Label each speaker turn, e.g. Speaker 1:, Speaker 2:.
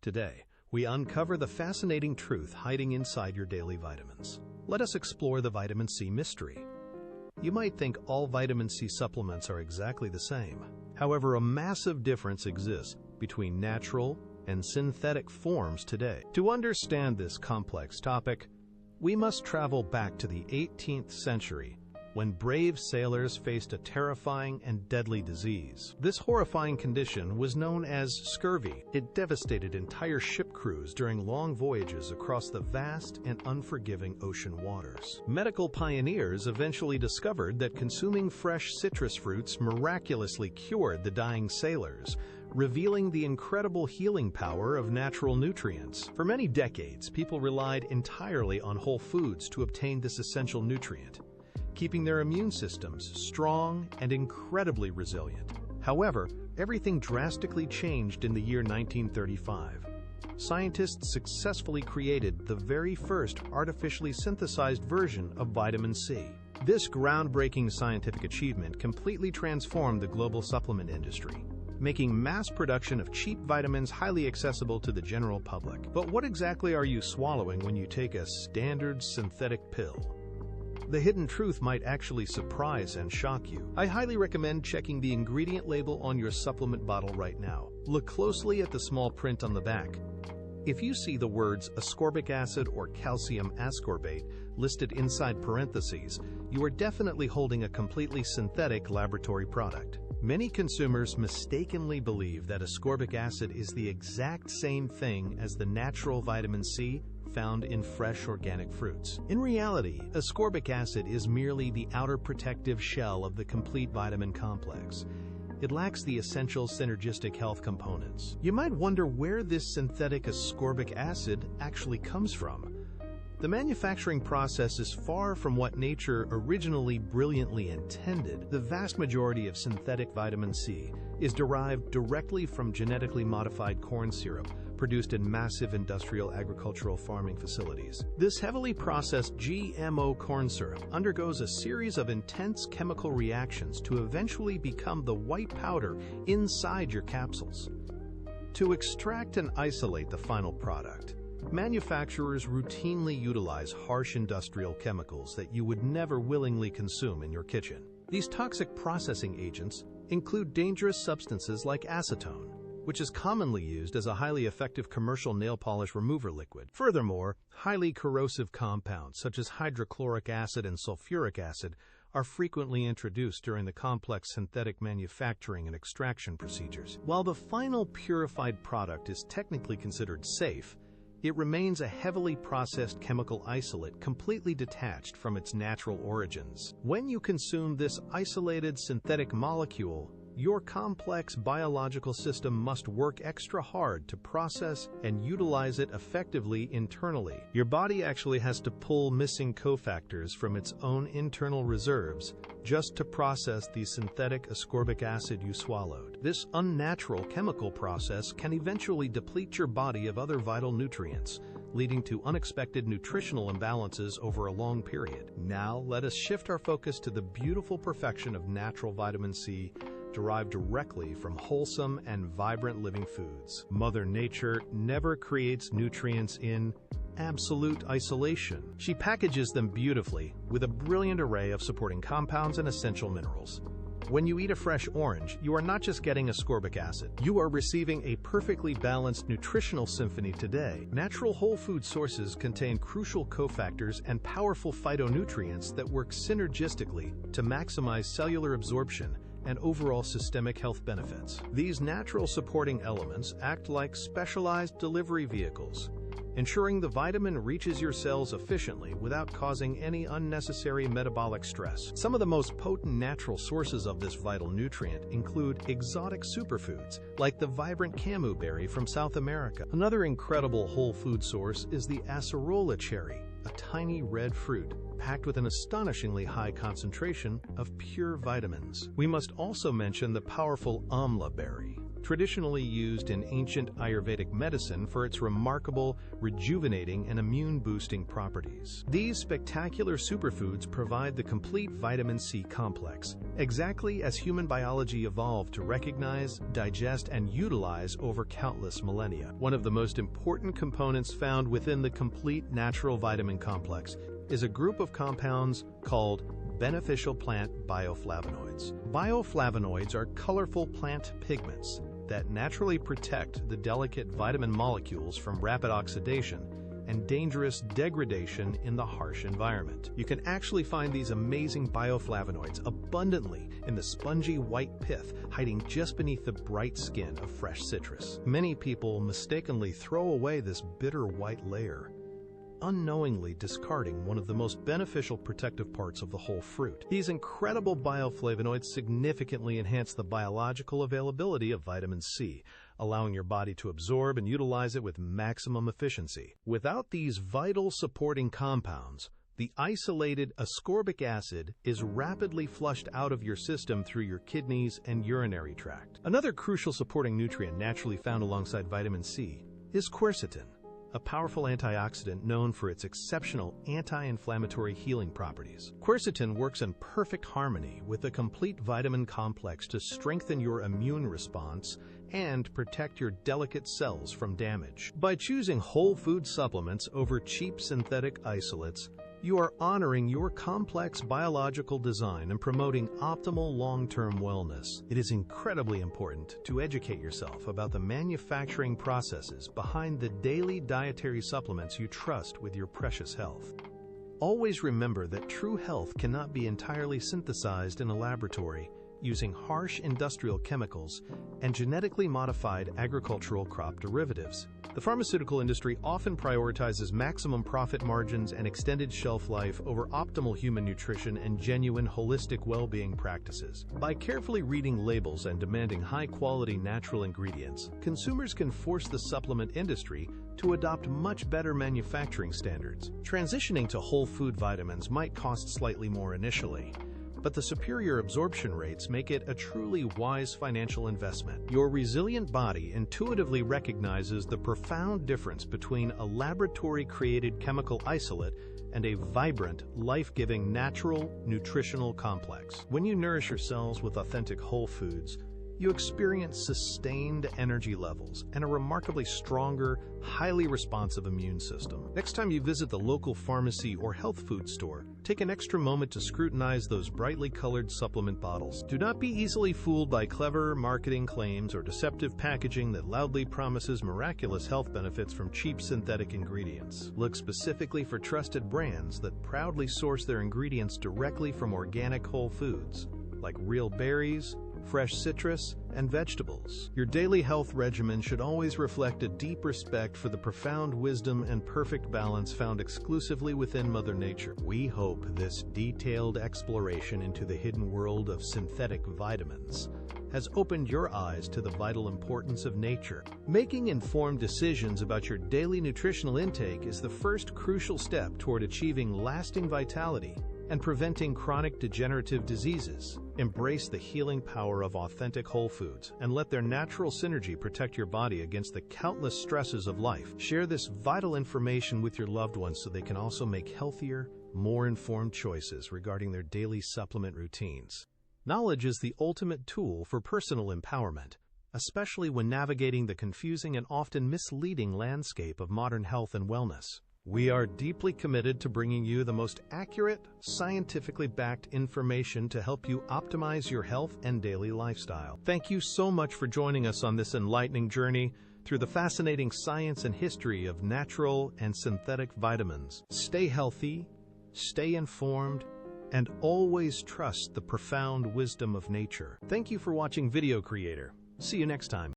Speaker 1: Today, we uncover the fascinating truth hiding inside your daily vitamins. Let us explore the vitamin C mystery. You might think all vitamin C supplements are exactly the same. However, a massive difference exists between natural and synthetic forms today. To understand this complex topic, we must travel back to the 18th century, when brave sailors faced a terrifying and deadly disease. This horrifying condition was known as scurvy. It devastated entire ship crews during long voyages across the vast and unforgiving ocean waters. Medical pioneers eventually discovered that consuming fresh citrus fruits miraculously cured the dying sailors, revealing the incredible healing power of natural nutrients. For many decades, people relied entirely on whole foods to obtain this essential nutrient, keeping their immune systems strong and incredibly resilient. However, everything drastically changed in the year 1935. Scientists successfully created the very first artificially synthesized version of vitamin C. This groundbreaking scientific achievement completely transformed the global supplement industry, making mass production of cheap vitamins highly accessible to the general public. But what exactly are you swallowing when you take a standard synthetic pill? The hidden truth might actually surprise and shock you. I highly recommend checking the ingredient label on your supplement bottle right now. Look closely at the small print on the back. If you see the words ascorbic acid or calcium ascorbate listed inside parentheses, you are definitely holding a completely synthetic laboratory product. Many consumers mistakenly believe that ascorbic acid is the exact same thing as the natural vitamin C found in fresh organic fruits. In reality, ascorbic acid is merely the outer protective shell of the complete vitamin complex. It lacks the essential synergistic health components. You might wonder where this synthetic ascorbic acid actually comes from. The manufacturing process is far from what nature originally brilliantly intended. The vast majority of synthetic vitamin C is derived directly from genetically modified corn syrup produced in massive industrial agricultural farming facilities. This heavily processed GMO corn syrup undergoes a series of intense chemical reactions to eventually become the white powder inside your capsules. To extract and isolate the final product, manufacturers routinely utilize harsh industrial chemicals that you would never willingly consume in your kitchen. These toxic processing agents include dangerous substances like acetone, which is commonly used as a highly effective commercial nail polish remover liquid. Furthermore, highly corrosive compounds such as hydrochloric acid and sulfuric acid are frequently introduced during the complex synthetic manufacturing and extraction procedures. While the final purified product is technically considered safe, it remains a heavily processed chemical isolate completely detached from its natural origins. When you consume this isolated synthetic molecule, your complex biological system must work extra hard to process and utilize it effectively internally. Your body actually has to pull missing cofactors from its own internal reserves just to process the synthetic ascorbic acid you swallowed. This unnatural chemical process can eventually deplete your body of other vital nutrients, leading to unexpected nutritional imbalances over a long period. Now, let us shift our focus to the beautiful perfection of natural vitamin C derived directly from wholesome and vibrant living foods. Mother Nature never creates nutrients in absolute isolation. She packages them beautifully with a brilliant array of supporting compounds and essential minerals. When you eat a fresh orange, you are not just getting ascorbic acid. You are receiving a perfectly balanced nutritional symphony today. Natural whole food sources contain crucial cofactors and powerful phytonutrients that work synergistically to maximize cellular absorption and overall systemic health benefits. These natural supporting elements act like specialized delivery vehicles, ensuring the vitamin reaches your cells efficiently without causing any unnecessary metabolic stress. Some of the most potent natural sources of this vital nutrient include exotic superfoods, like the vibrant camu berry from South America. Another incredible whole food source is the acerola cherry, a tiny red fruit packed with an astonishingly high concentration of pure vitamins. We must also mention the powerful amla berry, traditionally used in ancient Ayurvedic medicine for its remarkable rejuvenating and immune-boosting properties. These spectacular superfoods provide the complete vitamin C complex, exactly as human biology evolved to recognize, digest, and utilize over countless millennia. One of the most important components found within the complete natural vitamin complex is a group of compounds called beneficial plant bioflavonoids. Bioflavonoids are colorful plant pigments that naturally protect the delicate vitamin molecules from rapid oxidation and dangerous degradation in the harsh environment. You can actually find these amazing bioflavonoids abundantly in the spongy white pith hiding just beneath the bright skin of fresh citrus. Many people mistakenly throw away this bitter white layer, unknowingly discarding one of the most beneficial protective parts of the whole fruit. These incredible bioflavonoids significantly enhance the biological availability of vitamin C, allowing your body to absorb and utilize it with maximum efficiency. Without these vital supporting compounds, the isolated ascorbic acid is rapidly flushed out of your system through your kidneys and urinary tract. Another crucial supporting nutrient naturally found alongside vitamin C is quercetin, a powerful antioxidant known for its exceptional anti-inflammatory healing properties. Quercetin works in perfect harmony with the complete vitamin complex to strengthen your immune response and protect your delicate cells from damage. By choosing whole food supplements over cheap synthetic isolates, you are honoring your complex biological design and promoting optimal long-term wellness. It is incredibly important to educate yourself about the manufacturing processes behind the daily dietary supplements you trust with your precious health. Always remember that true health cannot be entirely synthesized in a laboratory using harsh industrial chemicals and genetically modified agricultural crop derivatives. The pharmaceutical industry often prioritizes maximum profit margins and extended shelf life over optimal human nutrition and genuine holistic well-being practices. By carefully reading labels and demanding high-quality natural ingredients, consumers can force the supplement industry to adopt much better manufacturing standards. Transitioning to whole food vitamins might cost slightly more initially, but the superior absorption rates make it a truly wise financial investment. Your resilient body intuitively recognizes the profound difference between a laboratory-created chemical isolate and a vibrant, life-giving, natural, nutritional complex. When you nourish your cells with authentic whole foods, you experience sustained energy levels and a remarkably stronger, highly responsive immune system. Next time you visit the local pharmacy or health food store, take an extra moment to scrutinize those brightly colored supplement bottles. Do not be easily fooled by clever marketing claims or deceptive packaging that loudly promises miraculous health benefits from cheap synthetic ingredients. Look specifically for trusted brands that proudly source their ingredients directly from organic whole foods, like real berries, fresh citrus, and vegetables. Your daily health regimen should always reflect a deep respect for the profound wisdom and perfect balance found exclusively within Mother Nature. We hope this detailed exploration into the hidden world of synthetic vitamins has opened your eyes to the vital importance of nature. Making informed decisions about your daily nutritional intake is the first crucial step toward achieving lasting vitality and preventing chronic degenerative diseases. Embrace the healing power of authentic whole foods and let their natural synergy protect your body against the countless stresses of life. Share this vital information with your loved ones so they can also make healthier, more informed choices regarding their daily supplement routines. Knowledge is the ultimate tool for personal empowerment, especially when navigating the confusing and often misleading landscape of modern health and wellness. We are deeply committed to bringing you the most accurate, scientifically backed information to help you optimize your health and daily lifestyle. Thank you so much for joining us on this enlightening journey through the fascinating science and history of natural and synthetic vitamins. Stay healthy, stay informed, and always trust the profound wisdom of nature. Thank you for watching Video Creator. See you next time.